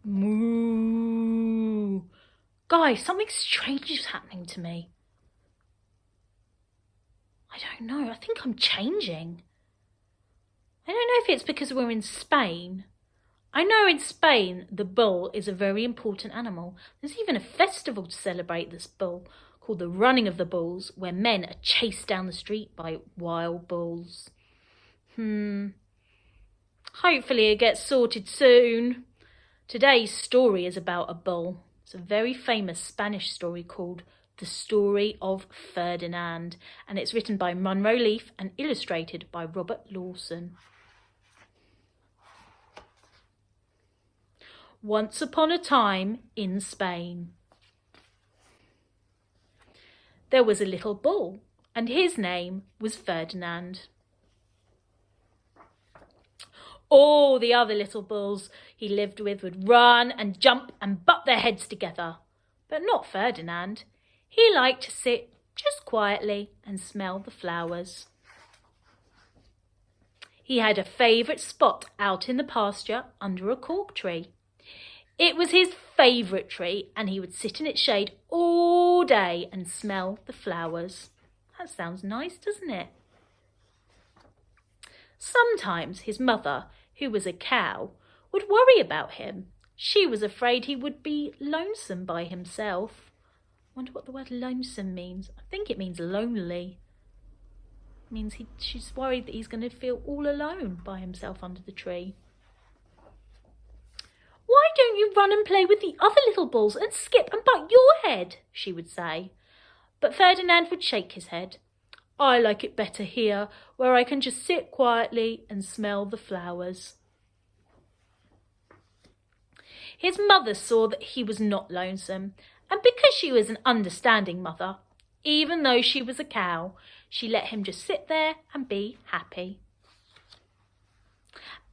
Moo. Guys, something strange is happening to me. I don't know. I think I'm changing. I don't know if it's because we're in Spain. I know in Spain the bull is a very important animal. There's even a festival to celebrate this bull called the Running of the Bulls, where men are chased down the street by wild bulls. Hopefully it gets sorted soon. Today's story is about a bull. It's a very famous Spanish story called The Story of Ferdinand, and it's written by Munro Leaf and illustrated by Robert Lawson. Once upon a time in Spain, there was a little bull, and his name was Ferdinand. All the other little bulls he lived with would run and jump and butt their heads together, but not Ferdinand. He liked to sit just quietly and smell the flowers. He had a favourite spot out in the pasture under a cork tree. It was his favourite tree, and he would sit in its shade all day and smell the flowers. That sounds nice, doesn't it? Sometimes his mother, who was a cow, would worry about him. She was afraid he would be lonesome by himself. I wonder what the word lonesome means. I think it means lonely. It means she's worried that he's going to feel all alone by himself under the tree. "Why don't you run and play with the other little bulls and skip and butt your head?" she would say. But Ferdinand would shake his head. "I like it better here, where I can just sit quietly and smell the flowers." His mother saw that he was not lonesome, and because she was an understanding mother, even though she was a cow, she let him just sit there and be happy.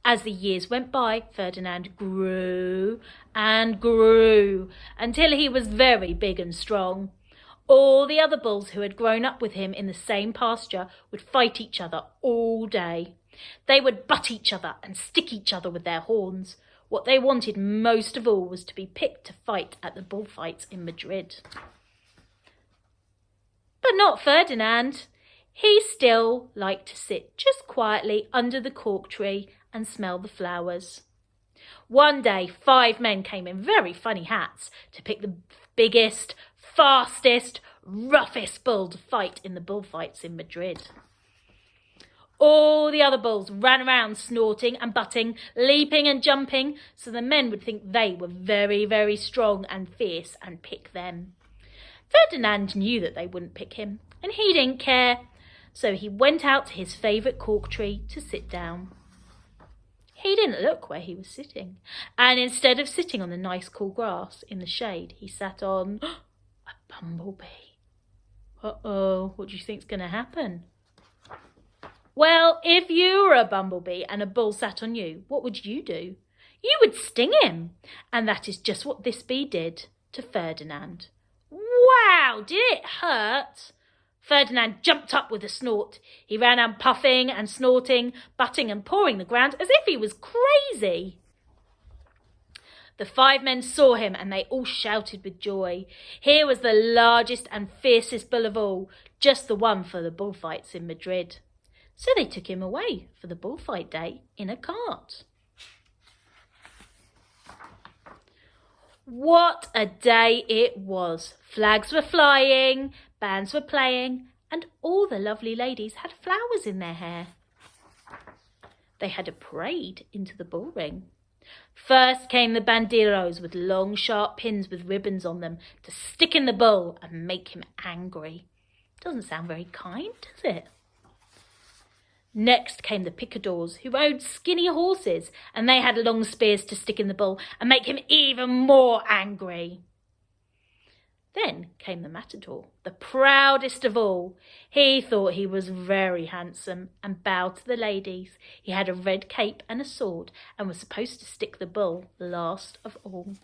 As the years went by, Ferdinand grew and grew until he was very big and strong. All the other bulls who had grown up with him in the same pasture would fight each other all day. They would butt each other and stick each other with their horns. What they wanted most of all was to be picked to fight at the bullfights in Madrid. But not Ferdinand. He still liked to sit just quietly under the cork tree and smell the flowers. One day, 5 men came in very funny hats to pick the biggest, fastest, roughest bull to fight in the bullfights in Madrid. All the other bulls ran around snorting and butting, leaping and jumping, so the men would think they were very, very strong and fierce and pick them. Ferdinand knew that they wouldn't pick him, and he didn't care, so he went out to his favourite cork tree to sit down. He didn't look where he was sitting, and instead of sitting on the nice cool grass in the shade, he sat on a bumblebee. Uh-oh, what do you think's going to happen? Well, if you were a bumblebee and a bull sat on you, what would you do? You would sting him, and that is just what this bee did to Ferdinand. Wow, did it hurt? Ferdinand jumped up with a snort. He ran out puffing and snorting, butting and pawing the ground as if he was crazy. The 5 men saw him and they all shouted with joy. Here was the largest and fiercest bull of all, just the one for the bullfights in Madrid. So they took him away for the bullfight day in a cart. What a day it was. Flags were flying, bands were playing, and all the lovely ladies had flowers in their hair. They had a parade into the bullring. First came the banderos with long sharp pins with ribbons on them to stick in the bull and make him angry. Doesn't sound very kind, does it? Next came the picadors, who rode skinny horses, and they had long spears to stick in the bull and make him even more angry. Then came the matador, the proudest of all. He thought he was very handsome and bowed to the ladies. He had a red cape and a sword and was supposed to stick the bull last of all.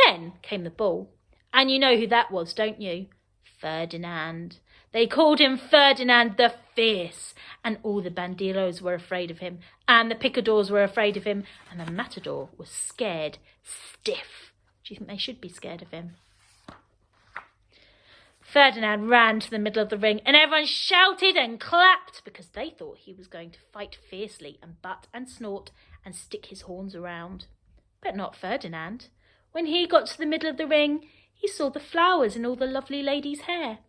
Then came the bull, and you know who that was, don't you? Ferdinand. They called him Ferdinand the Fierce, and all the banderos were afraid of him, and the picadors were afraid of him, and the matador was scared stiff. Do you think they should be scared of him? Ferdinand ran to the middle of the ring, and everyone shouted and clapped because they thought he was going to fight fiercely and butt and snort and stick his horns around. But not Ferdinand. When he got to the middle of the ring, he saw the flowers in all the lovely ladies' hair.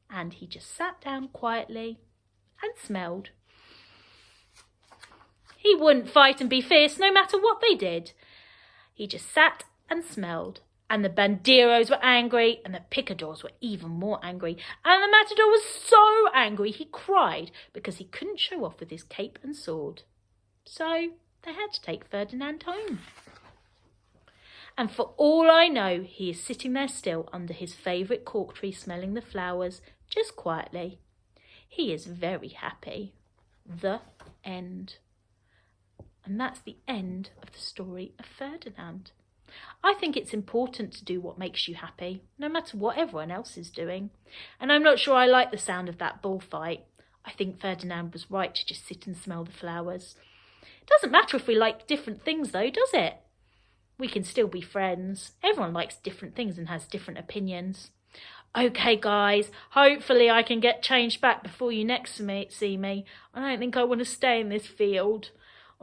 And he just sat down quietly and smelled. He wouldn't fight and be fierce no matter what they did. He just sat and smelled. And the banderos were angry, and the picadors were even more angry. And the matador was so angry he cried because he couldn't show off with his cape and sword. So they had to take Ferdinand home. And for all I know, he is sitting there still under his favourite cork tree smelling the flowers, just quietly. He is very happy. The end. And that's the end of the story of Ferdinand. I think it's important to do what makes you happy, no matter what everyone else is doing. And I'm not sure I like the sound of that bullfight. I think Ferdinand was right to just sit and smell the flowers. It doesn't matter if we like different things though, does it? We can still be friends. Everyone likes different things and has different opinions. Okay, guys, hopefully I can get changed back before you next see me. I don't think I want to stay in this field.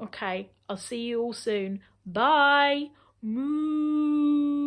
Okay, I'll see you all soon. Bye. Moo.